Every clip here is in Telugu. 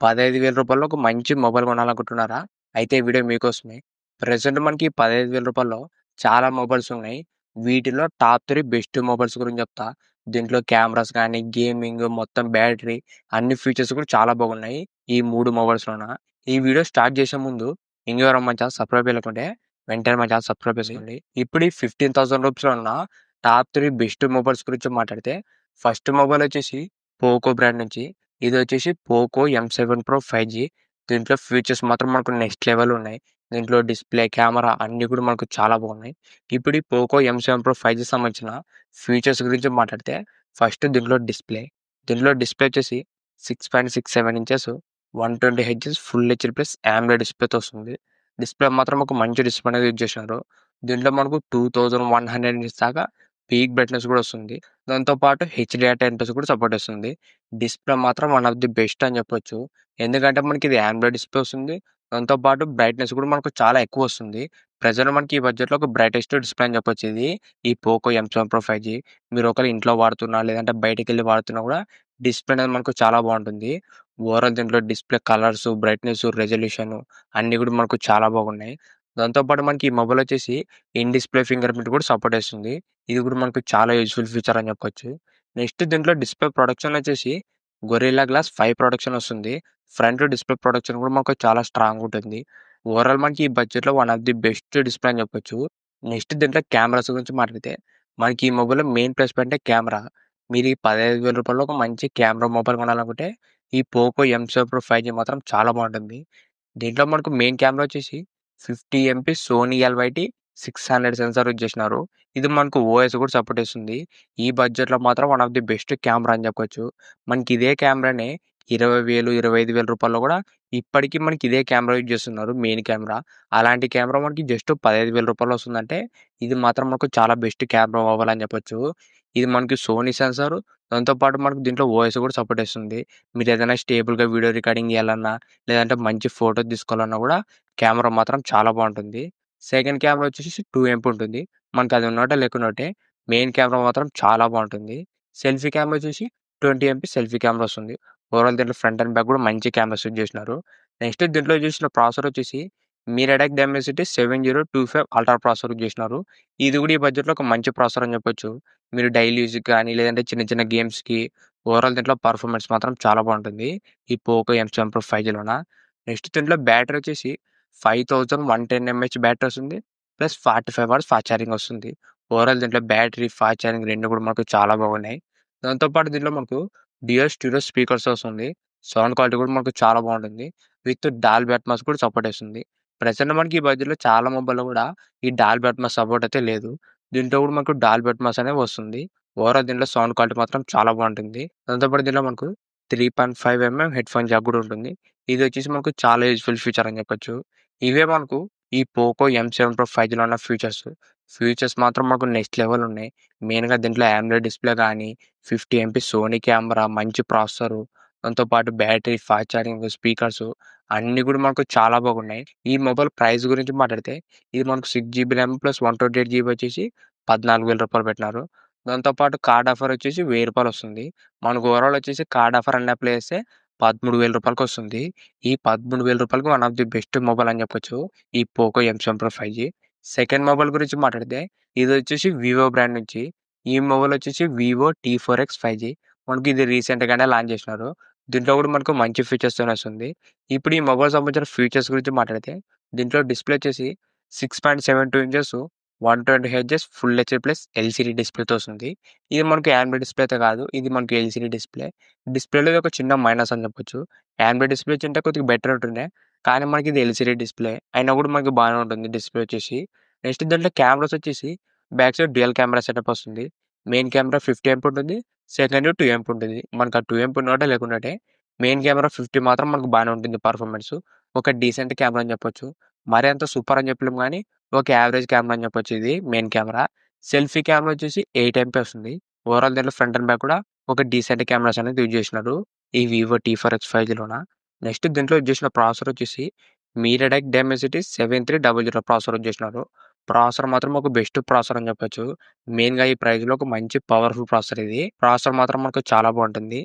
రూ. 15,000 ఒక మంచి మొబైల్ కొనాలనుకుంటున్నారా? అయితే ఈ వీడియో మీకోసమే. ప్రెజెంట్ మనకి రూ. 15,000 చాలా మొబైల్స్ ఉన్నాయి. వీటిలో టాప్ 3 బెస్ట్ మొబైల్స్ గురించి చెప్తా. దీంట్లో కెమెరాస్ గానీ, గేమింగ్, మొత్తం బ్యాటరీ అన్ని ఫీచర్స్ కూడా చాలా బాగున్నాయి. ఈ 3 మొబైల్స్‌లోన. ఈ వీడియో స్టార్ట్ చేసే ముందు ఇంకెవరైనా మన ఛానల్ సబ్స్క్రైబ్ చేయలేకుంటే వెంటనే మన ఛానల్ సబ్స్క్రైబ్ చేసుకోండి. ఇప్పుడు ఈ 15,000 రూపీస్‌లో ఉన్న టాప్ 3 బెస్ట్ మొబైల్స్ గురించి మాట్లాడితే ఫస్ట్ మొబైల్ వచ్చేసి పోకో బ్రాండ్ నుంచి ఇదొచ్చేసి పోకో ఎం7 ప్రో 5G. దీంట్లో ఫీచర్స్ మాత్రం మనకు నెక్స్ట్ లెవెల్ ఉన్నాయి. దీంట్లో డిస్‌ప్లే, కెమెరా అన్నీ కూడా మనకు చాలా బాగున్నాయి. ఇప్పుడు ఈ పోకో ఎం7 ప్రో 5G సంబంధించిన ఫీచర్స్ గురించి మాట్లాడితే ఫస్ట్ దీంట్లో డిస్‌ప్లే వచ్చేసి 6.67 inches 120 hertz full HD plus AMOLED డిస్‌ప్లేతో వస్తుంది. డిస్‌ప్లే మాత్రం ఒక మంచి డిస్‌ప్లే అనేది యూజ్ చేసినారు. దీంట్లో మనకు 2100 నిట్స్ దాకా పీక్ బ్రైట్‌నెస్ కూడా వస్తుంది. దాంతో పాటు హెచ్‌డీఆర్ 10+ కూడా సపోర్ట్ చేస్తుంది. డిస్‌ప్లే మాత్రం వన్ ఆఫ్ ది బెస్ట్ అని చెప్పొచ్చు. ఎందుకంటే మనకి ఇది AMOLED డిస్‌ప్లే వస్తుంది. దాంతో పాటు బ్రైట్‌నెస్ కూడా మనకు చాలా ఎక్కువొస్తుంది. ప్రెజెంట్ మనకి ఈ బడ్జెట్‌లో ఒక బ్రైటెస్ట్ డిస్‌ప్లే అని చెప్పొచ్చు ఇది. ఈ పోకో ఎం7 ప్రో 5G. మీరు ఒకవేళ ఇంట్లో వాడుతున్నా, లేదంటే బయటికెళ్ళి వాడుతున్నా కూడా డిస్‌ప్లే అనేది మనకు చాలా బాగుంటుంది. ఓవరాల్ దీంట్లో డిస్‌ప్లే కలర్స్, బ్రైట్‌నెస్, రెజల్యూషన్ అన్నీ కూడా మనకు చాలా బాగున్నాయి. దాంతో పాటు మనకి ఈ మొబైల్ వచ్చేసి ఇన్ డిస్‌ప్లే ఫింగర్ ప్రింట్ కూడా సపోర్ట్ చేస్తుంది. ఇది కూడా మనకు చాలా యూజ్‌ఫుల్ ఫీచర్ అని చెప్పొచ్చు. నెక్స్ట్ దీంట్లో డిస్‌ప్లే ప్రొడక్షన్ వచ్చేసి గొరిల్లా గ్లాస్ 5 ప్రొడక్షన్ వస్తుంది. ఫ్రంట్ డిస్‌ప్లే ప్రొడక్షన్ కూడా మనకు చాలా స్ట్రాంగ్ ఉంటుంది. ఓవరాల్ మనకి ఈ బడ్జెట్‌లో one of the best display అని చెప్పొచ్చు. నెక్స్ట్ దీంట్లో కెమెరాస్ గురించి మాట్లాడితే మనకి ఈ మొబైల్‌లో మెయిన్ ప్లస్ పాయింటే కెమెరా. మీరు ఈ రూ. 15,000 ఒక మంచి కెమెరా మొబైల్ కొనాలనుకుంటే ఈ పోకో ఎం7 ప్రో 5G మాత్రం చాలా బాగుంటుంది. దీంట్లో మనకు మెయిన్ కెమెరా వచ్చేసి 50 MP Sony LYT 600 sensor use చేసినారు. ఇది మనకు ఓఎస్ కూడా సపోర్ట్ చేస్తుంది. ఈ బడ్జెట్‌లో మాత్రం one of the best camera అని చెప్పొచ్చు. మనకి ఇదే కెమెరానే రూ. 20,000, రూ. 25,000 కూడా ఇప్పటికి మనకి ఇదే కెమెరా యూజ్ చేస్తున్నారు మెయిన్ కెమెరా. అలాంటి కెమెరా మనకి జస్ట్ రూ. 15,000 వస్తుందంటే ఇది మాత్రం మనకు చాలా బెస్ట్ కెమెరా మొబైల్ అని చెప్పొచ్చు. ఇది మనకి సోనీ సెన్సార్ దాంతో పాటు మనకు దీంట్లో ఓఎస్ కూడా సపోర్ట్ చేస్తుంది. మీరు ఏదైనా స్టేబుల్‌గా వీడియో రికార్డింగ్ చేయాలన్నా, లేదంటే మంచి ఫోటో తీసుకోవాలన్నా కూడా కెమెరా మాత్రం చాలా బాగుంటుంది. సెకండ్ కెమెరా వచ్చేసి 2 ఎంపీ ఉంటుంది. మనకు అది ఉన్నోటే లేకున్నోటే మెయిన్ కెమెరా మాత్రం చాలా బాగుంటుంది. సెల్ఫీ కెమెరా వచ్చేసి 20 ఎంపీ సెల్ఫీ కెమెరా వస్తుంది. ఓవరాల్ దీంట్లో ఫ్రంట్ అండ్ బ్యాక్ కూడా మంచి కెమెరాస్ యూజ్ చేసినారు. నెక్స్ట్ దీంట్లో యూజ్ చేసిన ప్రాసెసర్ వచ్చేసి MediaTek Dimensity 7025 ultra processor use చేసినారు. ఇది కూడా ఈ బడ్జెట్‌లో ఒక మంచి ప్రాసెసర్ అని చెప్పొచ్చు. మీరు డైలీ యూజ్‌కి కానీ, లేదంటే చిన్న చిన్న గేమ్స్‌కి ఓవరాల్ దీంట్లో పర్ఫార్మెన్స్ మాత్రం చాలా బాగుంటుంది. ఈ పోకో ఎం7 ప్రో 5Gలోన. నెక్స్ట్ దీంట్లో బ్యాటరీ వచ్చేసి 5110 ఎంఏహెచ్ బ్యాటరీ వస్తుంది. ప్లస్ 45 అవర్స్ ఫాస్ట్ ఛార్జింగ్ వస్తుంది. ఓవరాల్ దీంట్లో బ్యాటరీ, ఫాస్ట్ ఛార్జింగ్ 2 కూడా మనకు చాలా బాగున్నాయి. దాంతో పాటు దీంట్లో మనకు డ్యూయల్ స్టీరియో స్పీకర్స్ వస్తుంది. సౌండ్ క్వాలిటీ కూడా మనకు చాలా బాగుంటుంది. విత్ డాల్బీ అట్మాస్ కూడా సపోర్ట్ చేస్తుంది. ప్రెజెంట్ మనకి ఈ బడ్జెట్‌లో చాలా మొబైల్‌లో కూడా ఈ డాల్బీ అట్మాస్ సపోర్ట్ అయితే లేదు. దీంట్లో కూడా మనకు డాల్బీ అట్మాస్ అనేది వస్తుంది. ఓవరాల్ దీంట్లో సౌండ్ క్వాలిటీ మాత్రం చాలా బాగుంటుంది. దాంతో పాటు దీంట్లో మనకు 3.5 హెడ్‌ఫోన్ జాక్ కూడా ఉంటుంది. ఇది వచ్చేసి మనకు చాలా యూజ్‌ఫుల్ ఫీచర్ అని చెప్పొచ్చు. ఇవే మనకు ఈ పోకో ఎం7 ప్రో 5Gలో ఉన్న ఫీచర్స్. ఫీచర్స్ మాత్రం మనకు నెక్స్ట్ లెవెల్ ఉన్నాయి. మెయిన్‌గా దీంట్లో AMOLED డిస్‌ప్లే గానీ, 50 ఎంపీ సోనీ కెమెరా, మంచి ప్రాసెసరు, దాంతో పాటు బ్యాటరీ, ఫాస్ట్ ఛార్జింగ్, స్పీకర్సు అన్నీ కూడా మనకు చాలా బాగున్నాయి. ఈ మొబైల్ ప్రైస్ గురించి మాట్లాడితే ఇది మనకు 6 జీబీ ర్యామ్ ప్లస్ 128 జీబీ వచ్చేసి రూ. 14,000 పెట్టినారు. దాంతో పాటు కార్డ్ ఆఫర్ వచ్చేసి రూ. 1000 వస్తుంది. మనకు ఓవరాల్ వచ్చేసి కార్డ్ ఆఫర్ అన్ని అప్లై చేస్తే రూ. 13,000 వస్తుంది. ఈ రూ. 13,000కి one of the best mobile అని చెప్పొచ్చు. ఈ పోకో ఎం7 ప్రో 5G. సెకండ్ మొబైల్ గురించి మాట్లాడితే ఇదొచ్చేసి వివో బ్రాండ్ నుంచి. ఈ మొబైల్ వచ్చేసి వివో టీ4ఎక్స్ 5G. మనకి ఇది రీసెంట్‌గానే లాంచ్ చేసినారు. దీంట్లో కూడా మనకు మంచి ఫీచర్స్‌తోనే వస్తుంది. ఇప్పుడు ఈ మొబైల్ సంబంధించిన ఫీచర్స్ గురించి మాట్లాడితే దీంట్లో డిస్‌ప్లే వచ్చేసి 6.72 inches 120 hertz full HD plus LCD డిస్‌ప్లేతో వస్తుంది. ఇది మనకు ఆండ్రాయిడ్ డిస్‌ప్లే అయితే కాదు. ఇది మనకు ఎల్‌సీడీ డిస్‌ప్లే. డిస్‌ప్లేలో ఇది ఒక చిన్న మైనస్ అని చెప్పొచ్చు. ఆండ్రాయిడ్ డిస్‌ప్లే వచ్చుంటే కొద్దిగా బెటర్ ఉంటుండే. కానీ మనకి ఇది ఎల్‌సీడీ డిస్‌ప్లే. అయినా కూడా మనకు బాగానే ఉంటుంది డిస్‌ప్లే వచ్చేసి. నెక్స్ట్ దాంట్లో కెమెరాస్ వచ్చేసి back side dual camera setup వస్తుంది. మెయిన్ కెమెరా 50 ఎంపీ ఉంటుంది. సెకండ్ 2 ఎంపీ ఉంటుంది. మనకు ఆ 2 ఎంపీ ఉన్నోటే లేకున్నట్టే. మెయిన్ కెమెరా 50 మాత్రం మనకు బాగానే ఉంటుంది పర్ఫార్మెన్స్. ఒక డీసెంట్ కెమెరా అని చెప్పొచ్చు. మరీ అంత సూపర్ అని చెప్పలేము గానీ, ఒక యావరేజ్ కెమెరా అని చెప్పొచ్చు ఇది మెయిన్ కెమెరా. సెల్ఫీ కెమెరా వచ్చేసి 8 ఎంపీ వస్తుంది. ఓవరాల్ దీంట్లో ఫ్రంట్ అండ్ బ్యాక్ కూడా ఒక డీసెంట్ కెమెరాస్ అనేది యూజ్ చేసినారు. ఈ వివో టీ4ఎక్స్ 5Gలోన. నెక్స్ట్ దీంట్లో యూజ్ చేసిన ప్రాసెసర్ వచ్చేసి మీడియాటెక్ డైమెన్సిటీ 7300 ప్రాసెసర్ యూజ్ చేసినారు. ప్రాసెసర్ మాత్రం ఒక బెస్ట్ ప్రాసెసర్ అని చెప్పొచ్చు. మెయిన్‌గా ఈ ప్రైస్‌లో ఒక మంచి పవర్‌ఫుల్ ప్రాసెసర్ ఇది. ప్రాసెసర్ మాత్రం మనకు చాలా బాగుంటుంది.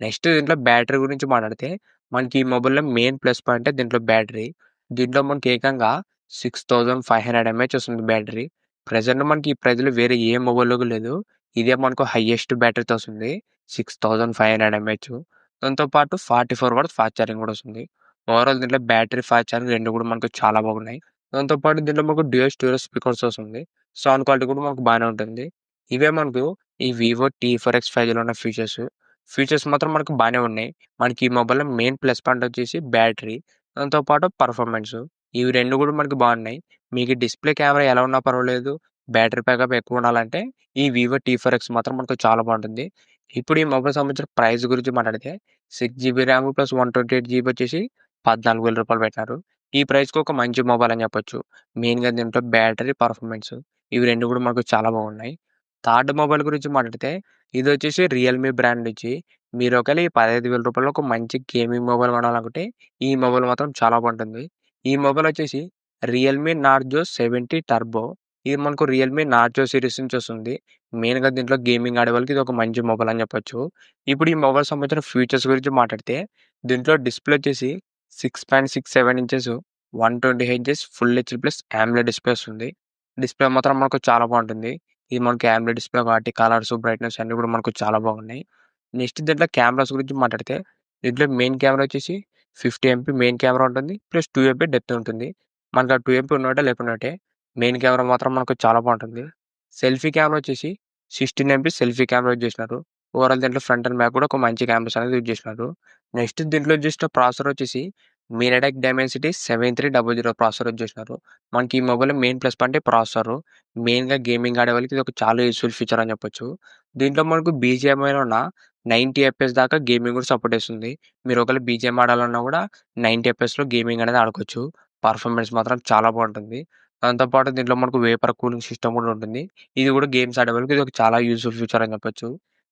నెక్స్ట్ దీంట్లో బ్యాటరీ గురించి మాట్లాడితే మనకి ఈ మొబైల్‌లో మెయిన్ ప్లస్ పాయింటే దీంట్లో బ్యాటరీ. దీంట్లో మనకి ఏకంగా 6500 ఎంహెచ్ వస్తుంది బ్యాటరీ. ప్రెజెంట్ మనకి ఈ ప్రైజ్‌లో వేరే ఏ మొబైల్‌లో కూడా లేదు. ఇదే మనకు హైయెస్ట్ బ్యాటరీతో వస్తుంది. 6500 ఎంహెచ్. దాంతో పాటు 44 వాట్స్ ఫాస్ట్ ఛార్జింగ్ కూడా వస్తుంది. ఓవరాల్ దీంట్లో బ్యాటరీ, ఫాస్ట్ ఛార్జింగ్ 2 కూడా మనకు చాలా బాగున్నాయి. దాంతో పాటు దీంట్లో మనకు డ్యూయల్ స్టీరియో స్పీకర్స్ వస్తుంది. సౌండ్ క్వాలిటీ కూడా మనకు బానే ఉంటుంది. ఇవే మనకు ఈ వివో టీ4ఎక్స్ 5Gలో ఉన్న ఫీచర్స్. ఫీచర్స్ మాత్రం మనకు బానే ఉన్నాయి. మనకి ఈ మొబైల్‌లో మెయిన్ ప్లస్ పాయింట్ వచ్చేసి బ్యాటరీ, దాంతో పాటు పర్ఫార్మెన్స్. ఇవి 2 కూడా మనకు బాగున్నాయి. మీకు డిస్‌ప్లే కెమెరా ఎలా ఉన్నా పర్వాలేదు. బ్యాటరీ బ్యాకప్ ఎక్కువ ఉండాలంటే ఈ వివో టీ4ఎక్స్ మాత్రం మనకు చాలా బాగుంటుంది. ఇప్పుడు ఈ మొబైల్ సంబంధించిన ప్రైస్ గురించి మాట్లాడితే 6 జీబీ ర్యామ్ ప్లస్ 128 జీబీ వచ్చేసి రూ. 14,000 పెట్టినారు. ఈ ప్రైస్‌కి ఒక మంచి మొబైల్ అని చెప్పొచ్చు. మెయిన్‌గా దీంట్లో బ్యాటరీ, పర్ఫార్మెన్స్ ఇవి 2 కూడా మనకు చాలా బాగున్నాయి. థర్డ్ మొబైల్ గురించి మాట్లాడితే ఇదొచ్చేసి రియల్‌మీ బ్రాండ్ నుంచి మీరు ఒకవేళ ఈ రూ. 15,000 ఒక మంచి గేమింగ్ మొబైల్ కొనాలనుకుంటే ఈ మొబైల్ మాత్రం చాలా బాగుంటుంది. ఈ మొబైల్ వచ్చేసి రియల్‌మీ నార్జో 70 టర్బో. ఇది మనకు రియల్‌మీ నార్జో సీరీస్ నుంచి వస్తుంది. మెయిన్‌గా దీంట్లో గేమింగ్ ఆడే వాళ్ళకి ఇది ఒక మంచి మొబైల్ అని చెప్పొచ్చు. ఇప్పుడు ఈ మొబైల్ సంబంధించిన ఫీచర్స్ గురించి మాట్లాడితే దీంట్లో డిస్‌ప్లే వచ్చేసి 6.67 inches 120 hertz full HD plus AMOLED display వస్తుంది. డిస్‌ప్లే మాత్రం మనకు చాలా బాగుంటుంది. ఇది మనకి AMOLED డిస్‌ప్లే కాబట్టి కలర్స్, బ్రైట్‌నెస్ అన్నీ కూడా మనకు చాలా బాగున్నాయి. నెక్స్ట్ దీంట్లో కెమెరాస్ గురించి మాట్లాడితే దీంట్లో మెయిన్ కెమెరా వచ్చేసి 50 ఎంపీ మెయిన్ కెమెరా ఉంటుంది. ప్లస్ 2 ఎంపీ డెప్త్ ఉంటుంది. మనకు ఆ 2 ఎంపీ ఉన్నోటే లేకున్నట్టే. మెయిన్ కెమెరా మాత్రం మనకు చాలా బాగుంటుంది. సెల్ఫీ కెమెరా వచ్చేసి 16 ఎంపీ సెల్ఫీ కెమెరా యూజ్ చేసినారు. ఓవరాల్ దీంట్లో ఫ్రంట్ అండ్ బ్యాక్ కూడా ఒక మంచి కెమెరాస్ అనేది యూజ్ చేసినారు. నెక్స్ట్ దీంట్లో యూజ్ చేసిన ప్రాసెసర్ వచ్చేసి మీడియాటెక్ డైమెన్సిటీ 7300 ప్రాసెసర్ యూజ్ చేసినారు. మనకి ఈ మొబైల్‌లో మెయిన్ ప్లస్ పాయింట్ ప్రాసెసర్. మెయిన్‌గా గేమింగ్ ఆడే వాళ్ళకి ఇది ఒక చాలా యూజ్‌ఫుల్ ఫీచర్ అని చెప్పొచ్చు. దీంట్లో మనకు బీజీఎంఐలో ఉన్న 90 ఎఫ్‌పిఎస్ దాకా గేమింగ్ కూడా సపోర్ట్ చేస్తుంది. మీరు ఒకవేళ బీజీఎం ఆడాలన్నా కూడా 90 ఎఫ్‌పిఎస్‌లో గేమింగ్ అనేది ఆడుకోవచ్చు. పర్ఫార్మెన్స్ మాత్రం చాలా బాగుంటుంది. దాంతో పాటు దీంట్లో మనకు వేపర్ కూలింగ్ సిస్టమ్ కూడా ఉంటుంది. ఇది కూడా గేమ్స్ ఆడే వాళ్ళకి ఇది ఒక చాలా యూజ్‌ఫుల్ ఫీచర్ అని చెప్పొచ్చు.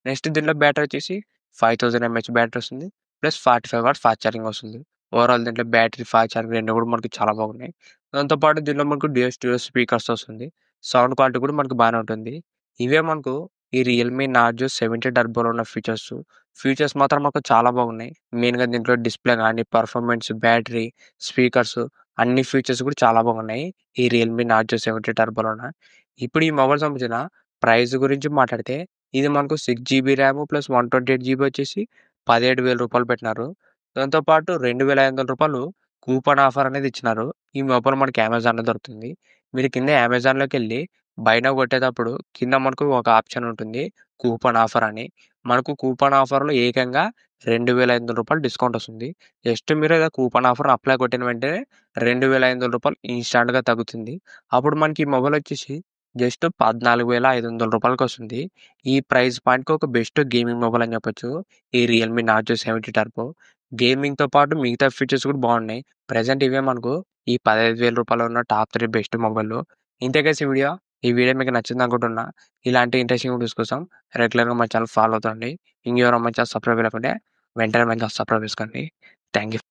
నెక్స్ట్ దీంట్లో బ్యాటరీ వచ్చేసి 5000 ఎంహెచ్ బ్యాటరీ వస్తుంది. ప్లస్ 45 వాట్స్ ఫాస్ట్ ఛార్జింగ్ వస్తుంది. ఓవరాల్ దీంట్లో బ్యాటరీ, ఫాస్ట్ ఛార్జింగ్ 2 కూడా మనకు చాలా బాగున్నాయి. దాంతో పాటు దీంట్లో మనకు డ్యూయల్ స్టీరియో స్పీకర్స్ వస్తుంది. సౌండ్ క్వాలిటీ కూడా మనకు బానే ఉంటుంది. ఇవే మనకు ఈ రియల్‌మీ నార్జో 70 టర్బోలో ఉన్న ఫీచర్స్. ఫీచర్స్ మాత్రం మాకు చాలా బాగున్నాయి. మెయిన్‌గా దీంట్లో డిస్‌ప్లే గాని, పర్ఫార్మెన్స్, బ్యాటరీ, స్పీకర్స్ అన్ని ఫీచర్స్ కూడా చాలా బాగున్నాయి. ఈ రియల్‌మీ నార్జో 70 టర్బోలోన. ఇప్పుడు ఈ మొబైల్ సంబంధించిన ప్రైస్ గురించి మాట్లాడితే ఇది మనకు 6 జీబీ ర్యామ్ ప్లస్ 128 జీబీ వచ్చేసి రూ. 17,000 పెట్టినారు. దాంతో పాటు రూ. 2,500 కూపన్ ఆఫర్ అనేది ఇచ్చినారు. ఈ మొబైల్ మనకి అమెజాన్‌లో దొరుకుతుంది. మీరు కింద అమెజాన్‌లోకెళ్ళి బై నౌ కొట్టేటప్పుడు కింద మనకు ఒక ఆప్షన్ ఉంటుంది. కూపన్ ఆఫర్ అని. మనకు కూపన్ ఆఫర్‌లో ఏకంగా రూ. 2,500 డిస్కౌంట్ వస్తుంది. జస్ట్ మీరు ఏదో కూపన్ ఆఫర్ అప్లై కొట్టిన వెంటనే రూ. 2,500 ఇన్‌స్టాంట్‌గా తగ్గుతుంది. అప్పుడు మనకి ఈ మొబైల్ వచ్చేసి జస్ట్ రూ. 14,500 వస్తుంది. ఈ ప్రైస్ పాయింట్‌కి ఒక బెస్ట్ గేమింగ్ మొబైల్ అని చెప్పొచ్చు. ఈ రియల్‌మీ నార్జో 70 టర్బో. గేమింగ్‌తో పాటు మిగతా ఫీచర్స్ కూడా బాగున్నాయి. ప్రెజెంట్ ఇవే మనకు ఈ రూ. 15,000 ఉన్న టాప్ 3 బెస్ట్ మొబైల్‌లు. ఇంతే గైస్ ఈ వీడియో. ఈ వీడియో మీకు నచ్చిందనుకుంటున్నా. ఇలాంటి ఇంట్రెస్టింగ్ వీడియోస్ కోసం రెగ్యులర్‌గా మా ఛానల్ ఫాలో అవుతండి. ఇంకెవరైనా మా ఛానల్ సబ్స్క్రైబ్ చేయలేకుంటే వెంటనే మా ఛానల్ సబ్స్క్రైబ్ చేసుకోండి. Thank you.